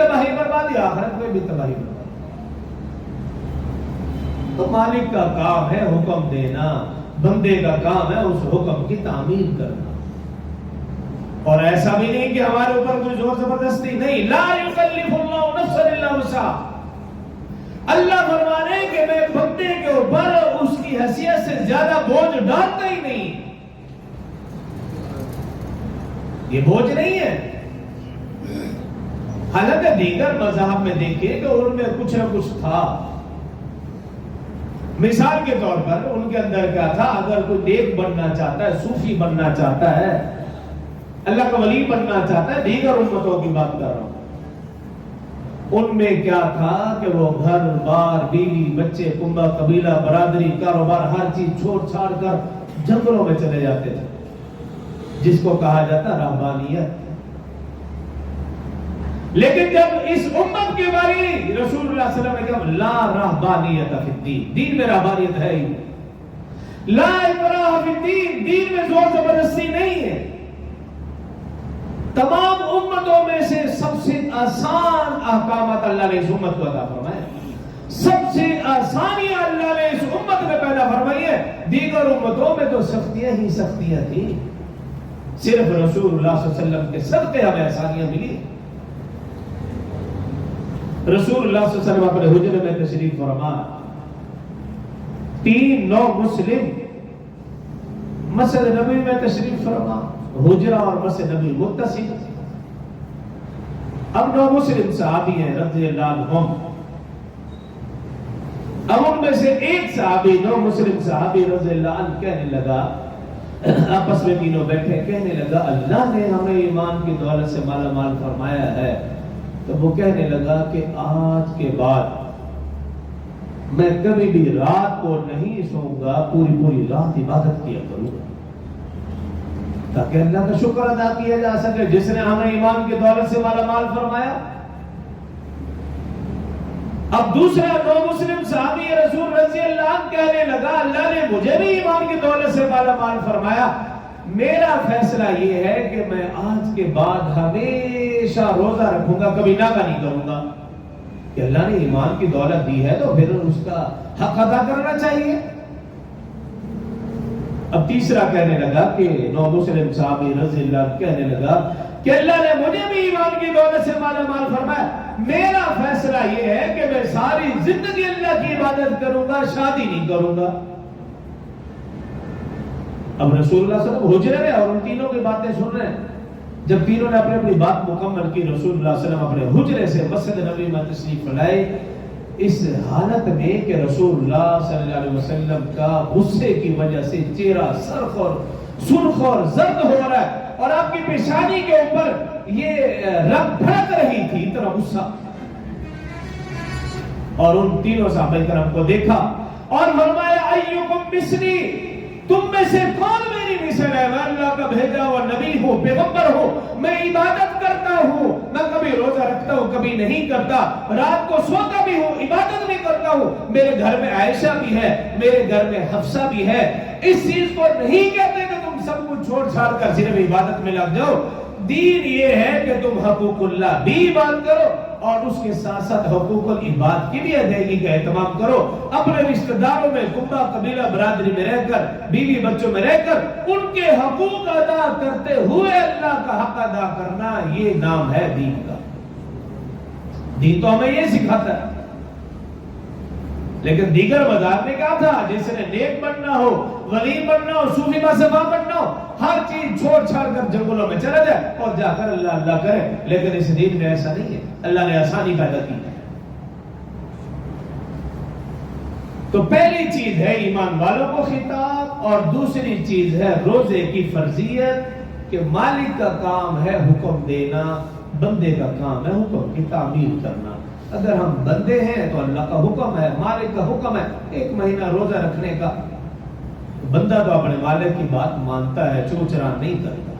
تباہی بربادی، آخرت میں بھی تباہی بربادی۔ تو مالک کا کام ہے حکم دینا، بندے کا کام ہے اس حکم کی تعمیل کرنا۔ اور ایسا بھی نہیں کہ ہمارے اوپر کوئی زور زبردستی نہیں، لا یکلف اللہ نفسا الا وسعها۔ اللہ فرمانے کہ میں بندے کے اوپر اس کی حیثیت سے زیادہ بوجھ ڈالتا ہی نہیں، یہ بوجھ نہیں ہے۔ حالانکہ دیگر مذاہب میں دیکھیے کہ ان میں کچھ نہ کچھ تھا۔ مثال کے طور پر ان کے اندر کیا تھا، اگر کوئی نیک بننا چاہتا ہے، صوفی بننا چاہتا ہے، اللہ کا ولی بننا چاہتا ہے، دیگر امتوں کی بات کر رہا ہوں، ان میں کیا تھا کہ وہ گھر بار، بیوی بچے، کنبہ قبیلہ برادری کاروبار ہر چیز چھوڑ چھاڑ کر جنگلوں میں چلے جاتے تھے، جس کو کہا جاتا رہبانیت۔ لیکن جب اس امت کی باری رسول اللہ صلی اللہ علیہ وسلم نے کہا لا رہبانیت فی الدین، دین میں رہبانیت ہے ہی، لا اکراہ فی الدین، دین میں زور زبردستی نہیں ہے۔ تمام امتوں میں سے سب سے آسان احکامات اللہ نے اس امت کو عطا فرمائے، سب سے آسانیاں اللہ نے اس امت میں پیدا فرمائی ہے۔ دیگر امتوں میں تو سختیاں ہی سختیاں تھیں، صرف رسول اللہ صلی اللہ علیہ وسلم کے صدقے ہمیں آسانیاں ملی۔ رسول اللہ صلی اللہ علیہ وسلم اپنے حجرے میں تشریف فرما، 3 مسلم مسجد نبی میں تشریف فرما، حجرہ اور مسجد نبی متصل۔ اب 9 مسلم صحابی ہیں رضی اللہ عنہم، اب ان میں سے ایک صحابی 9 مسلم صحابی رضی اللہ عنہ کہنے لگا، آپس میں تینوں بیٹھے، کہنے لگا اللہ نے ہمیں ایمان کی دولت سے مالا مال فرمایا ہے، تو وہ کہنے لگا کہ آج کے بعد میں کبھی بھی رات کو نہیں سوؤں گا، پوری رات عبادت کیا کروں گا تاکہ اللہ کا شکر ادا کیا جا سکے جس نے ہمیں ایمان کی دولت سے مالا مال فرمایا۔ اب دوسرا 9 مسلم صحابی رسول رضی اللہ عنہ کہنے لگا اللہ نے مجھے بھی ایمان کی دولت سے مالا مال فرمایا، میرا فیصلہ یہ ہے کہ میں آج کے بعد ہمیشہ روزہ رکھوں گا، کبھی ناغہ نہیں کروں گا۔ کہ اللہ نے ایمان کی دولت دی ہے تو پھر اس کا حق ادا کرنا چاہیے۔ اب تیسرا کہنے لگا کہ 9 مسلم صحابی رضی اللہ عنہ کہنے لگا کہ اللہ نے مجھے بھی ایمان کی دولت سے مالا مال فرمایا، میرا فیصلہ یہ ہے کہ میں ساری زندگی اللہ کی عبادت کروں گا، شادی نہیں کروں گا۔ اب رسول اللہ صلی اللہ علیہ وسلم حجرے میں اور ان تینوں کی باتیں سن رہے ہیں۔ جب تینوں نے اپنی بات مکمل کی، رسول اللہ صلی اللہ علیہ وسلم اپنے حجرے سے مسجد نبی میں تشریف لائے، اس حالت میں کہ رسول اللہ صلی اللہ علیہ وسلم کا غصے کی وجہ سے چہرہ سرخ اور زرد ہو رہا ہے، اور آپ کی پیشانی کے اوپر یہ رنگ بھڑک رہی تھی، اتنا غصہ۔ اور ان تینوں صحابہ کرام کو دیکھا اور فرمایا ایکم مثلی، تم میں سے کون میری مثل ہے؟ میں اللہ کا بھیجا ہوا نبی ہوں، پیغمبر ہوں، میں عبادت کرتا ہوں، میں کبھی روزہ رکھتا ہوں کبھی نہیں کرتا، رات کو سوتا بھی ہوں، عبادت بھی کرتا ہوں، میرے گھر میں عائشہ بھی ہے، میرے گھر میں حفصہ بھی ہے۔ اس چیز کو نہیں کہتے کہ تم سب کچھ چھوڑ چھاڑ کر صرف عبادت میں لگ جاؤ۔ دین یہ ہے کہ تم حقوق اللہ بھی بات کرو اور اس کے ساتھ ساتھ حقوق العباد کی بھی ادائیگی کا اہتمام کرو۔ اپنے رشتہ داروں میں، کنبہ قبیلہ برادری میں رہ کر، بیوی بچوں میں رہ کر ان کے حقوق ادا کرتے ہوئے اللہ کا حق ادا کرنا، یہ نام ہے دین کا۔ دین تو ہمیں یہ سکھاتا ہے۔ لیکن دیگر مذاہب میں کیا تھا؟ جس نے نیک بننا ہو، ولی بننا ہو، صوفی باصفا بننا ہو، ہر چیز چھوڑ چھاڑ کر جنگلوں میں چلا جائے اور جا کر اللہ اللہ کرے۔ لیکن اس دین میں ایسا نہیں ہے، اللہ نے آسانی پیدا کی ہے۔ تو پہلی چیز ہے ایمان والوں کو خطاب، اور دوسری چیز ہے روزے کی فرضیت، کہ مالک کا کام ہے حکم دینا، بندے کا کام ہے حکم کی تعمیل کرنا۔ اگر ہم بندے ہیں تو اللہ کا حکم ہے، مالک کا حکم ہے 1 مہینہ روزہ رکھنے کا، بندہ تو اپنے مالک کی بات مانتا ہے، چوچرا نہیں کرتا۔